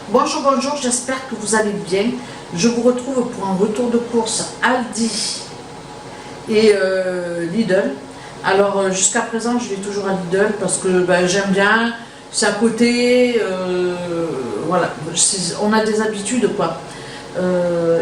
Bonjour, bonjour, j'espère que vous allez bien. Je vous retrouve pour un retour de course Aldi et Lidl. Alors jusqu'à présent je vais toujours à Lidl parce que j'aime bien, c'est à côté, voilà, on a des habitudes quoi.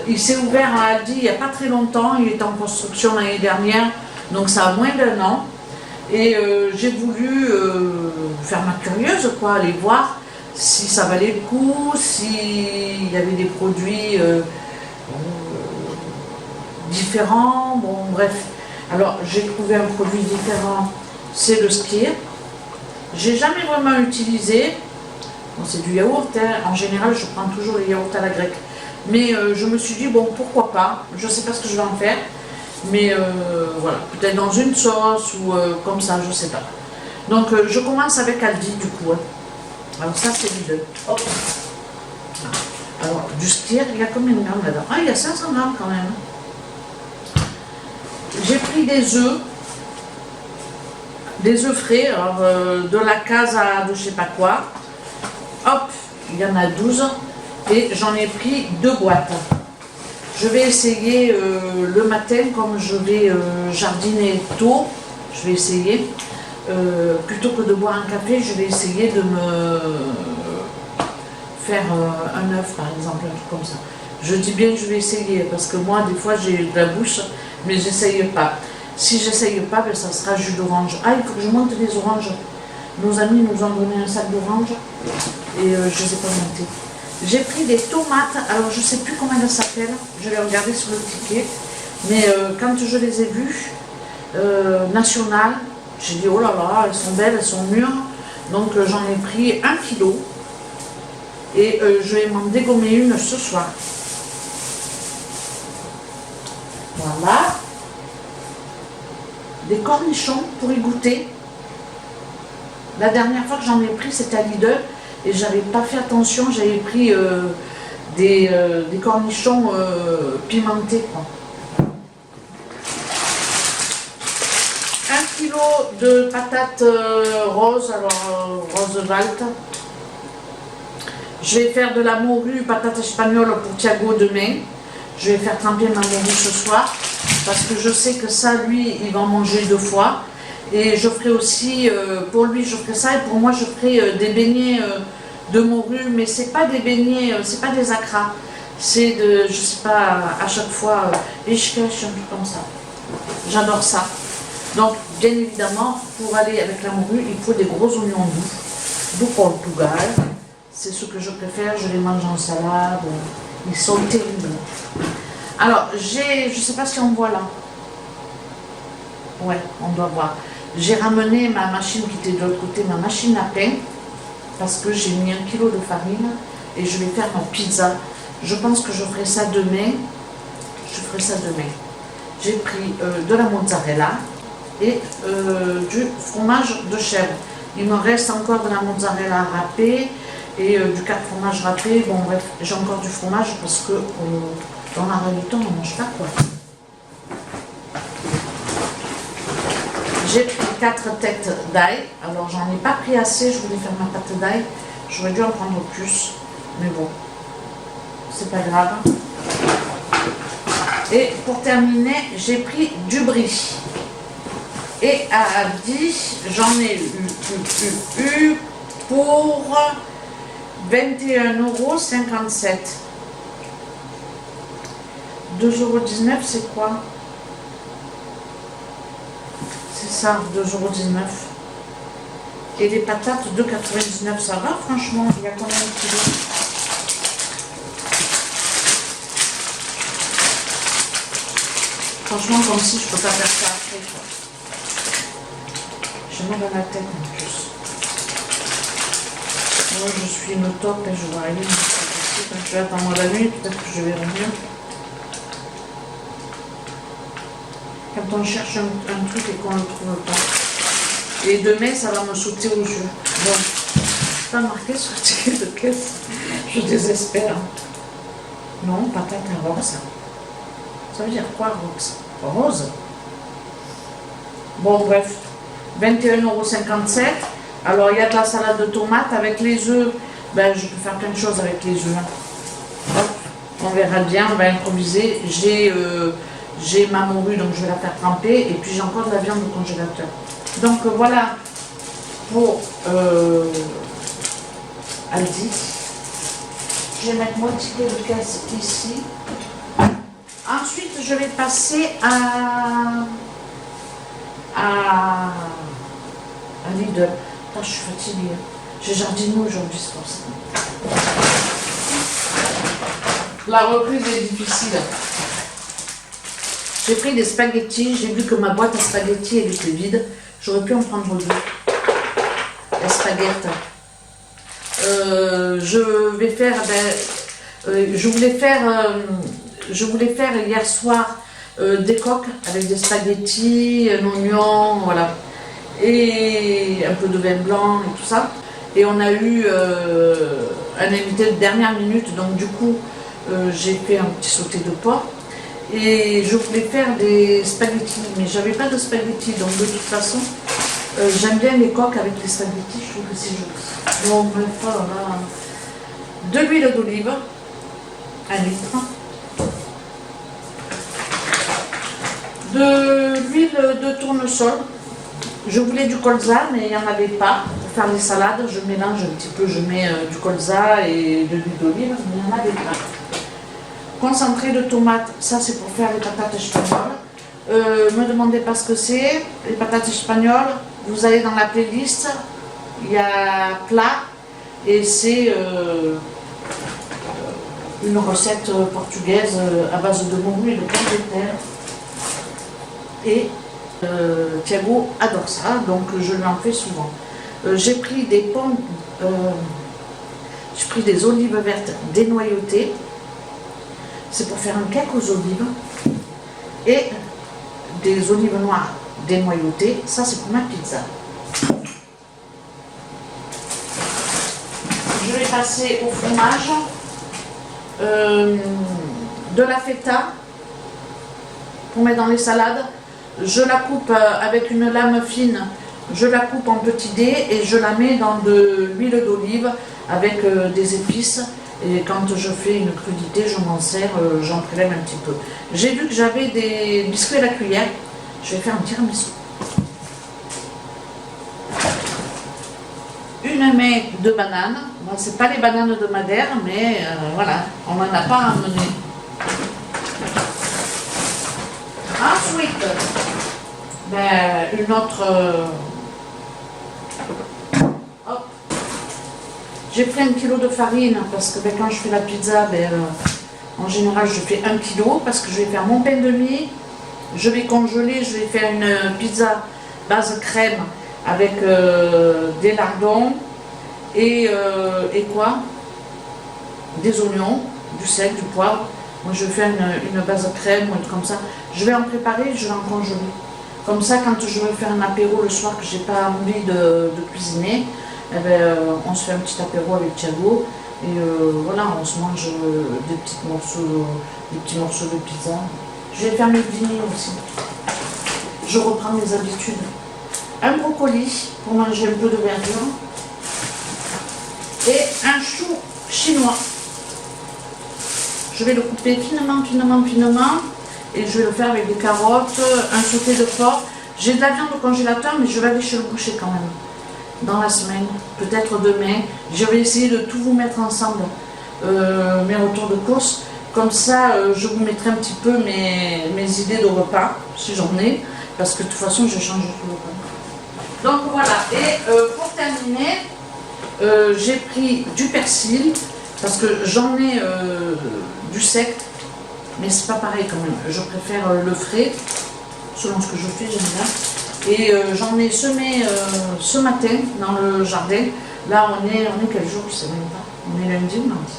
Il s'est ouvert à Aldi il n'y a pas très longtemps, il est en construction l'année dernière, donc ça a moins d'1 an. Et j'ai voulu faire ma curieuse quoi, aller voir si ça valait le coup, s'il y avait des produits différents, bon bref. Alors j'ai trouvé un produit différent, c'est le Skyr. J'ai jamais vraiment utilisé, bon, c'est du yaourt, hein. En général je prends toujours les yaourts à la grecque. Mais je me suis dit bon pourquoi pas, je sais pas ce que je vais en faire. Mais voilà, peut-être dans une sauce ou comme ça, je sais pas. Donc je commence avec Aldi du coup. Hein. Alors ça c'est Lidl. Hop. Alors du Skyr, il y a combien de grammes là-dedans? Ah, il y a 500 grammes quand même. J'ai pris des œufs frais, alors de la casa de je sais pas quoi. Hop, il y en a 12 et j'en ai pris 2 boîtes. Je vais essayer le matin, comme je vais jardiner tôt, je vais essayer, plutôt que de boire un café, je vais essayer de me faire un œuf par exemple, un truc comme ça. Je dis bien que je vais essayer, parce que moi des fois j'ai de la bouche, mais j'essaye pas. Si j'essaye pas, ça sera jus d'orange. Ah, il faut que je monte les oranges. Nos amis nous ont donné un sac d'oranges, et je ne les ai pas montés. J'ai pris des tomates, alors je ne sais plus comment elles s'appellent, je vais regarder sur le ticket, mais quand je les ai vues, nationales, j'ai dit oh là là, elles sont belles, elles sont mûres, donc j'en ai pris 1 kilo, et je vais m'en dégommer une ce soir. Voilà, des cornichons pour y goûter. La dernière fois que j'en ai pris, c'était à Lidl. Et j'avais pas fait attention, j'avais pris des cornichons pimentés. Quoi. 1 kilo de patates roses, alors rose Valt. Je vais faire de la morue, patate espagnole pour Thiago demain. Je vais faire tremper ma morue ce soir, parce que je sais que ça, lui, il va en manger 2 fois. Et je ferai aussi, pour lui, je ferai ça, et pour moi, je ferai des beignets de morue, mais c'est pas des beignets, c'est pas des acras, c'est de, je sais pas, à chaque fois, ishkesh, un truc comme ça. J'adore ça. Donc, bien évidemment, pour aller avec la morue, il faut des gros oignons doux, du Portugal. C'est ce que je préfère, je les mange en salade, ils sont terribles. Alors, je sais pas si on voit là. Ouais, on doit voir. J'ai ramené ma machine qui était de l'autre côté, ma machine à pain, parce que j'ai mis 1 kilo de farine et je vais faire ma pizza. Je pense que je ferai ça demain. J'ai pris de la mozzarella et du fromage de chèvre. Il me reste encore de la mozzarella râpée et du 4 fromages râpés. Bon bref, j'ai encore du fromage parce que dans la réalité on ne mange pas quoi. J'ai pris 4 têtes d'ail, alors j'en ai pas pris assez, je voulais faire ma pâte d'ail, j'aurais dû en prendre plus, mais bon, c'est pas grave. Et pour terminer, j'ai pris du brie. Et à Aldi, j'en ai eu pour 21,57 €. 2,19 € c'est quoi? C'est ça, 2,19 €. Et les patates, 2,99 €, ça va franchement, il y a combien de kilos? Franchement, comme si je peux pas faire ça après, quoi. J'ai mal à la tête en plus. Moi, je suis une top et je vois rien. Quand je vais attendre la nuit, peut-être que je verrai mieux. Quand on cherche un truc et qu'on ne le trouve pas. Et demain, ça va me sauter aux yeux. Bon, c'est pas marqué sur le ticket de caisse. Je désespère. Non, patate rose. Ça veut dire quoi, rose? Rose? Bon, bref. 21,57 €. Alors, il y a de la salade de tomates avec les œufs. ben, je peux faire plein de choses avec les œufs. Hop, on verra bien, on va improviser. J'ai ma morue, donc je vais la faire tremper. Et puis j'ai encore de la viande au congélateur. Donc voilà pour Aldi. Je vais mettre moitié de caisse ici. Ensuite, je vais passer à Lidl. Attends, je suis fatiguée. J'ai jardiné aujourd'hui, c'est pour ça. La reprise est difficile. J'ai pris des spaghettis. J'ai vu que ma boîte à spaghettis elle était vide. J'aurais pu en prendre deux. Les spaghettis. Je vais faire. Je voulais faire hier soir des coques avec des spaghettis, un oignon, voilà, et un peu de vin blanc et tout ça. Et on a eu un invité de dernière minute, donc du coup j'ai fait un petit sauté de porc. Et je voulais faire des spaghettis, mais j'avais pas de spaghettis, donc de toute façon j'aime bien les coques avec les spaghettis, je trouve que c'est joli. Bon bref, voilà. De l'huile d'olive, 1 litre. De l'huile de tournesol. Je voulais du colza, mais il n'y en avait pas. Pour faire les salades, je mélange un petit peu, je mets du colza et de l'huile d'olive, mais il n'y en avait pas. Concentré de tomate, ça c'est pour faire les patates espagnoles. Me demandez pas ce que c'est. Les patates espagnoles, vous allez dans la playlist, il y a plat, et c'est une recette portugaise à base de morue et de pommes de terre. Et Thiago adore ça, donc je lui en fais souvent. J'ai pris des pommes, j'ai pris des olives vertes dénoyautées. C'est pour faire un cake aux olives. Et des olives noires dénoyautées, ça c'est pour ma pizza. Je vais passer au fromage. De la feta pour mettre dans les salades. Je la coupe avec une lame fine, je la coupe en petits dés et je la mets dans de l'huile d'olive avec des épices. Et quand je fais une crudité, je m'en sers, j'en prélève un petit peu. J'ai vu que j'avais des biscuits à la cuillère, je vais faire un tiramisu. Une main de bananes. Bon, c'est pas les bananes de Madère, mais voilà, on n'en a pas à emmener. Ensuite, une autre. Hop. J'ai pris 1 kg de farine parce que quand je fais la pizza, en général je fais 1 kg parce que je vais faire mon pain de mie. Je vais congeler, je vais faire une pizza base crème avec des lardons et quoi? Des oignons, du sel, du poivre. Moi je vais faire une base crème ou un truc comme ça. Je vais en préparer, je vais en congeler. Comme ça, quand je veux faire un apéro le soir que j'ai pas envie de cuisiner, on se fait un petit apéro avec Thiago et voilà, on se mange des petits morceaux de pizza. Je vais faire mes dîners aussi. Je reprends mes habitudes. Un brocoli pour manger un peu de verdure et un chou chinois. Je vais le couper finement et je vais le faire avec des carottes, un sauté de porc. J'ai de la viande au congélateur, mais je vais aller chez le boucher quand même. Dans la semaine, peut-être demain. Je vais essayer de tout vous mettre ensemble, mes retours de course. Comme ça, je vous mettrai un petit peu mes idées de repas, si j'en ai, parce que de toute façon, je change tout le temps. Donc voilà, et pour terminer, j'ai pris du persil, parce que j'en ai du sec, mais c'est pas pareil quand même. Je préfère le frais, selon ce que je fais, j'aime bien. Et j'en ai semé ce matin dans le jardin. Là, on est quel jour, je sais même pas. On est lundi ou mardi?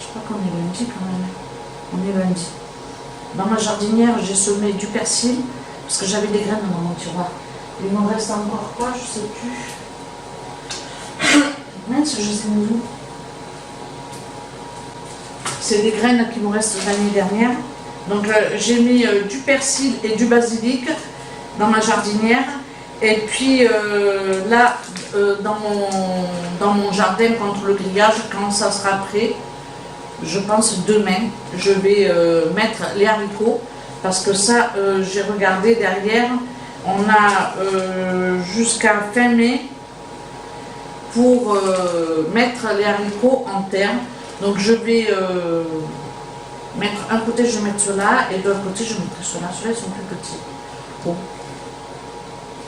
Je crois qu'on est lundi quand même. On est lundi. Dans ma jardinière, j'ai semé du persil, parce que j'avais des graines dans mon tiroir. Il me reste encore quoi, je sais plus. Mince, je sais où. C'est des graines qui me restent l'année dernière. Donc j'ai mis du persil et du basilic dans ma jardinière. Et puis là, dans mon jardin contre le grillage quand ça sera prêt. Je pense demain, je vais mettre les haricots parce que ça, j'ai regardé derrière, on a jusqu'à fin mai pour mettre les haricots en terre. Donc je vais mettre un côté, je vais mettre cela et de l'autre côté, je mettrai cela. Ceux-là, ils sont plus petits. Bon.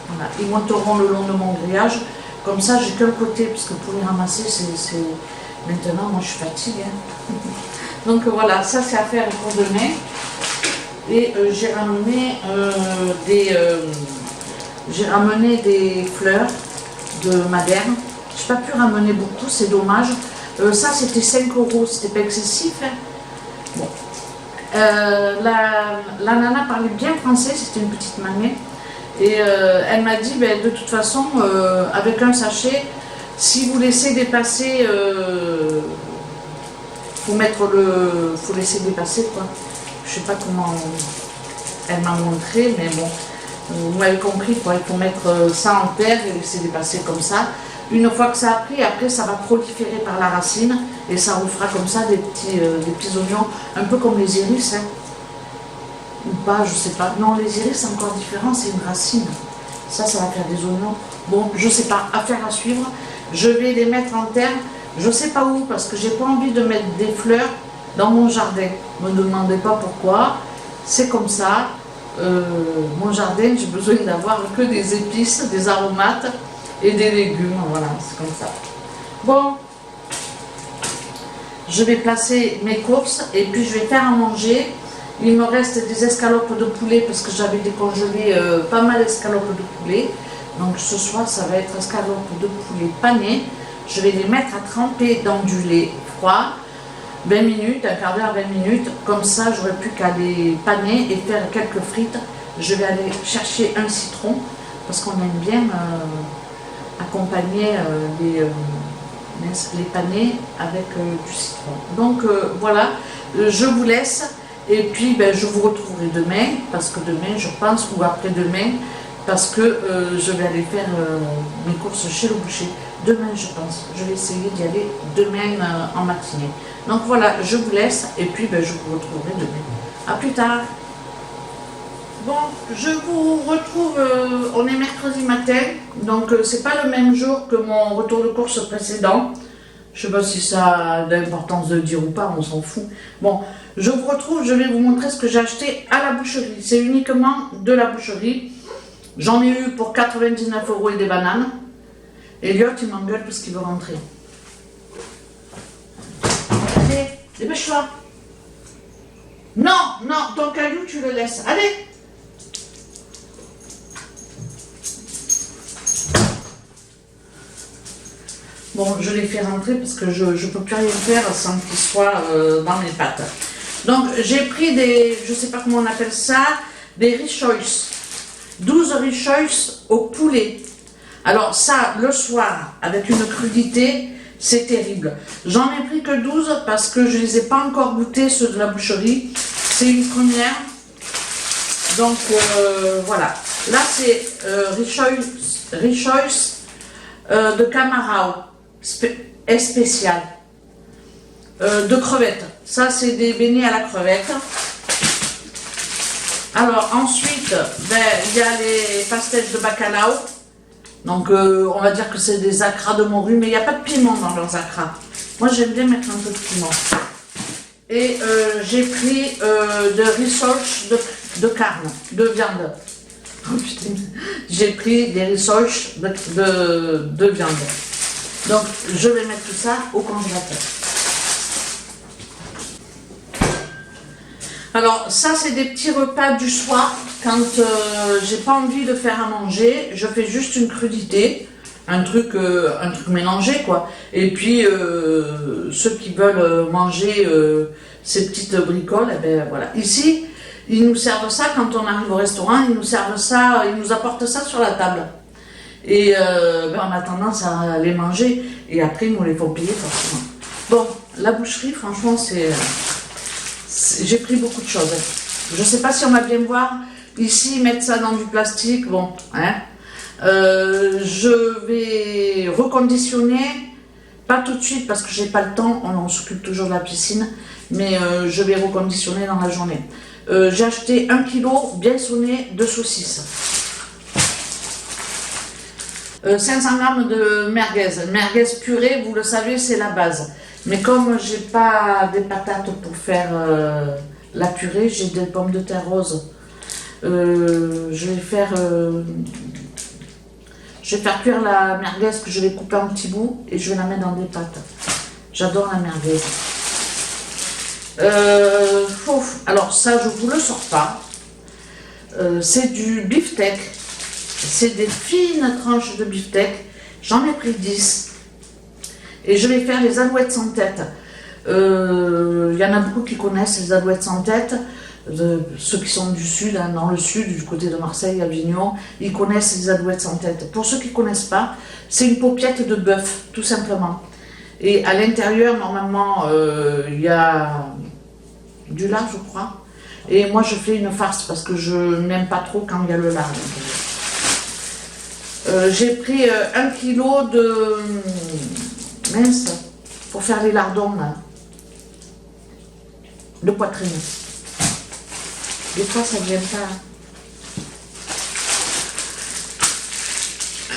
Voilà. Ils monteront le long de mon grillage. Comme ça, j'ai qu'un côté, parce que pour les ramasser, c'est... Maintenant, moi, je suis fatiguée. Hein. Donc voilà, ça, c'est à faire pour demain. Et j'ai ramené des fleurs de madère. Je n'ai pas pu ramener beaucoup, c'est dommage. Ça, c'était 5 €, c'était pas excessif. Hein. Bon. La nana parlait bien français, c'était une petite mamie. Et elle m'a dit, ben, de toute façon, avec un sachet, si vous laissez dépasser, faut laisser dépasser quoi. Je sais pas comment elle m'a montré, mais bon, vous m'avez compris quoi. Il faut mettre ça en terre et laisser dépasser comme ça. Une fois que ça a pris, après ça va proliférer par la racine et ça vous fera comme ça des petits oignons, un peu comme les iris. Hein. Ou pas, je sais pas. Non, les iris c'est encore différent, c'est une racine. Ça va faire des oignons. Bon, je sais pas, affaire à suivre. Je vais les mettre en terre, je sais pas où, parce que j'ai pas envie de mettre des fleurs dans mon jardin. Ne me demandez pas pourquoi, c'est comme ça. Mon jardin, j'ai besoin d'avoir que des épices, des aromates et des légumes, voilà, c'est comme ça. Bon, je vais placer mes courses et puis je vais faire à manger. Il me reste des escalopes de poulet parce que j'avais décongelé pas mal d'escalopes de poulet. Donc ce soir, ça va être escalopes de poulet panées. Je vais les mettre à tremper dans du lait froid. 20 minutes, un quart d'heure, 20 minutes. Comme ça, j'aurai plus qu'à les paner et faire quelques frites. Je vais aller chercher un citron parce qu'on aime bien accompagner les panés avec du citron. Donc voilà, je vous laisse. Et puis ben, je vous retrouverai demain, parce que demain je pense, ou après-demain, parce que je vais aller faire mes courses chez le boucher. Demain je pense, je vais essayer d'y aller demain en matinée. Donc voilà, je vous laisse et puis ben, je vous retrouverai demain. A plus tard. Bon, je vous retrouve, on est mercredi matin, donc c'est pas le même jour que mon retour de course précédent. Je sais pas si ça a d'importance de le dire ou pas, on s'en fout. Bon, je vous retrouve, je vais vous montrer ce que j'ai acheté à la boucherie. C'est uniquement de la boucherie. J'en ai eu pour 99 € et des bananes. Elliot, il m'engueule parce qu'il veut rentrer. Allez, dépêche-toi. Non, non, ton caillou, tu le laisses. Allez. Bon, je l'ai fait rentrer parce que je ne peux plus rien faire sans qu'il soit dans mes pattes. Donc, j'ai pris des, je ne sais pas comment on appelle ça, des Richoice. 12 Richoice au poulet. Alors ça, le soir, avec une crudité, c'est terrible. J'en ai pris que 12 parce que je ne les ai pas encore goûtés, ceux de la boucherie. C'est une première. Donc, voilà. Là, c'est Richoice de Camarao. Spécial de crevettes. Ça c'est des beignets à la crevette. Alors ensuite ben, il y a les pastèches de bacalao. Donc on va dire que c'est des acras de morue, mais il n'y a pas de piment dans leurs acras. Moi j'aime bien mettre un peu de piment. Et j'ai pris de rissoles de carne, de viande. Oh, putain. J'ai pris des rissoles de viande. Donc, je vais mettre tout ça au congélateur. Alors, ça, c'est des petits repas du soir. Quand j'ai pas envie de faire à manger, je fais juste une crudité, un truc mélangé, quoi. Et puis, ceux qui veulent manger ces petites bricoles, eh ben, voilà. Ici, ils nous servent ça quand on arrive au restaurant, ils nous servent ça, ils nous apportent ça sur la table. Et ben on a tendance à les manger et après ils nous les font payer forcément. Bon, la boucherie, franchement, j'ai pris beaucoup de choses. Je ne sais pas si on va bien voir. Ici, ils mettent ça dans du plastique, bon, hein. Je vais reconditionner, pas tout de suite parce que j'ai pas le temps, on s'occupe toujours de la piscine, mais je vais reconditionner dans la journée. J'ai acheté 1 kg bien sonné de saucisses. 500 g de merguez. Merguez purée, vous le savez, c'est la base. Mais comme j'ai pas des patates pour faire la purée, j'ai des pommes de terre roses. Je vais faire cuire la merguez que je vais couper en petits bouts et je vais la mettre dans des pâtes. J'adore la merguez. Alors ça, je vous le sors pas. C'est du beefsteak. C'est des fines tranches de beefsteak. J'en ai pris 10. Et je vais faire les alouettes sans tête. Il y en a beaucoup qui connaissent les alouettes sans tête. Ceux qui sont du sud, hein, dans le sud, du côté de Marseille, Avignon, ils connaissent les alouettes sans tête. Pour ceux qui ne connaissent pas, c'est une paupiette de bœuf, tout simplement. Et à l'intérieur, normalement, il y a du lard, je crois. Et moi, je fais une farce parce que je n'aime pas trop quand il y a le lard. J'ai pris 1 kg de mince pour faire les lardons là, de poitrine. Des fois, ça ne vient pas.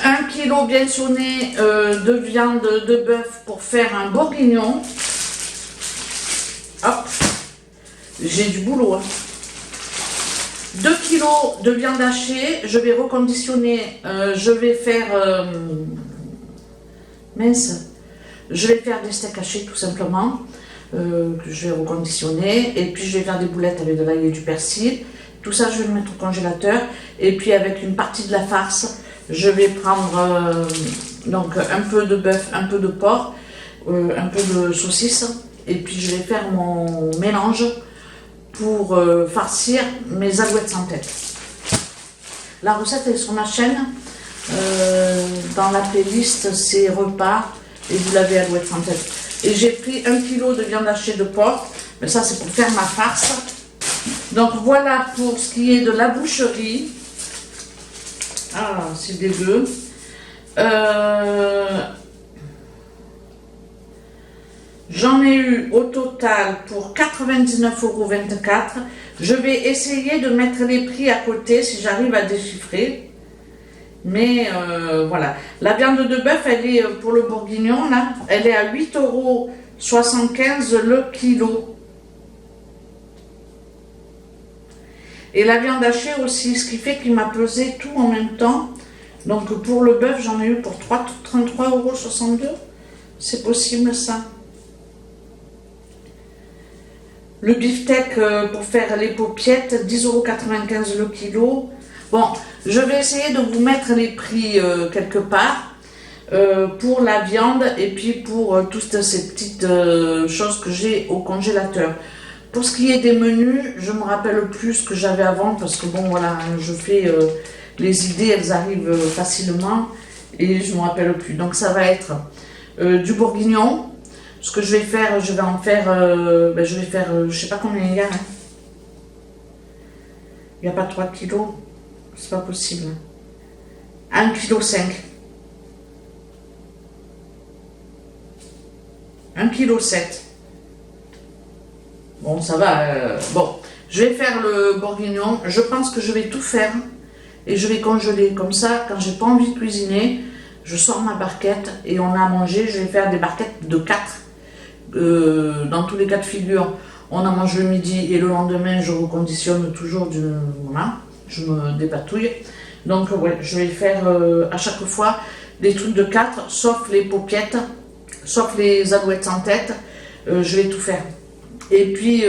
1 kg bien sonné de viande de bœuf pour faire un bourguignon. Hop, j'ai du boulot. Hein. 2 kg de viande hachée, je vais reconditionner, je vais faire je vais faire des steaks hachés tout simplement, que je vais reconditionner, et puis je vais faire des boulettes avec de l'ail et du persil. Tout ça, je vais le mettre au congélateur, et puis avec une partie de la farce, je vais prendre donc un peu de bœuf, un peu de porc, un peu de saucisse, et puis je vais faire mon mélange pour farcir mes alouettes sans tête. La recette est sur ma chaîne. Dans la playlist, c'est repas et vous l'avez alouettes sans tête. Et j'ai pris 1 kg de viande hachée de porc, mais ça c'est pour faire ma farce. Donc voilà pour ce qui est de la boucherie. Ah, c'est dégueu. J'en ai eu au total pour 99,24 €. Je vais essayer de mettre les prix à côté si j'arrive à déchiffrer. Mais voilà. La viande de bœuf, elle est pour le bourguignon, là, elle est à 8,75 € le kilo. Et la viande hachée aussi, ce qui fait qu'il m'a pesé tout en même temps. Donc pour le bœuf, j'en ai eu pour 33,62 €. C'est possible ça. Le beefsteak pour faire les paupiettes, 10,95 € le kilo. Bon, je vais essayer de vous mettre les prix quelque part pour la viande et puis pour toutes ces petites choses que j'ai au congélateur. Pour ce qui est des menus, je me rappelle plus ce que j'avais avant parce que bon voilà, je fais les idées, elles arrivent facilement et je ne me rappelle plus. Donc ça va être du bourguignon. Ce que je vais faire, je vais en faire, je vais faire, je sais pas combien il y a. Hein. Il n'y a pas 3 kilos, c'est pas possible. 1,5 kg. 1,7 kg. Bon, ça va. Bon, je vais faire le bourguignon. Je pense que je vais tout faire et je vais congeler. Comme ça, quand j'ai pas envie de cuisiner, je sors ma barquette et on a à manger. Je vais faire des barquettes de 4. Dans tous les cas de figure, on en mange le midi et le lendemain, je reconditionne toujours voilà, je me dépatouille. Donc, ouais, je vais faire à chaque fois des trucs de 4, sauf les paupiettes, sauf les alouettes sans tête. Je vais tout faire. Et puis,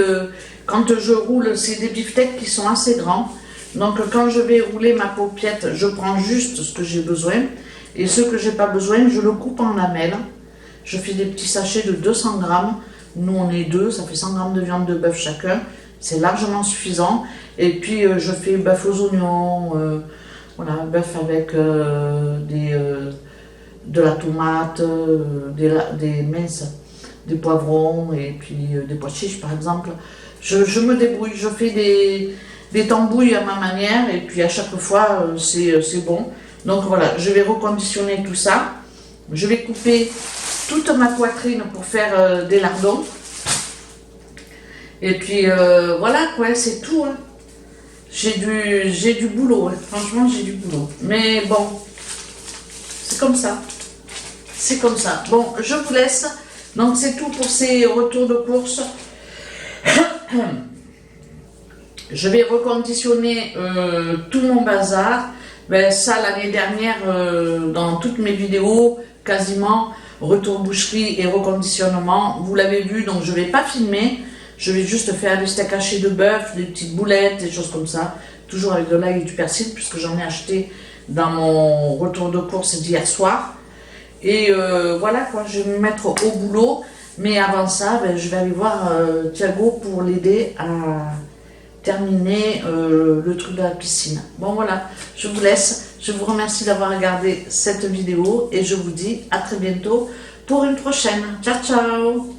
quand je roule, c'est des beefsteaks qui sont assez grands. Donc, quand je vais rouler ma paupiette, je prends juste ce que j'ai besoin. Et ce que j'ai pas besoin, je le coupe en lamelles. Je fais des petits sachets de 200 grammes. Nous, on est deux, ça fait 100 grammes de viande de bœuf chacun. C'est largement suffisant. Et puis, je fais bœuf aux oignons, voilà, bœuf avec de la tomate, des minces, des poivrons et puis des pois chiches, par exemple. Je me débrouille, je fais des tambouilles à ma manière et puis à chaque fois, c'est bon. Donc voilà, je vais reconditionner tout ça. Je vais couper toute ma poitrine pour faire des lardons. Et puis voilà quoi, c'est tout. Hein. J'ai du boulot, hein. Franchement j'ai du boulot. Mais bon, c'est comme ça. C'est comme ça. Bon, je vous laisse. Donc c'est tout pour ces retours de course. Je vais reconditionner tout mon bazar. Ben, ça, l'année dernière, dans toutes mes vidéos, quasiment, retour boucherie et reconditionnement, vous l'avez vu, donc je ne vais pas filmer. Je vais juste faire des steaks hachés de bœuf, des petites boulettes, des choses comme ça. Toujours avec de l'ail et du persil, puisque j'en ai acheté dans mon retour de course d'hier soir. Et voilà quoi, je vais me mettre au boulot. Mais avant ça, ben, je vais aller voir Thiago pour l'aider à terminer le truc de la piscine. Bon voilà, je vous laisse. Je vous remercie d'avoir regardé cette vidéo et je vous dis à très bientôt pour une prochaine. Ciao ciao!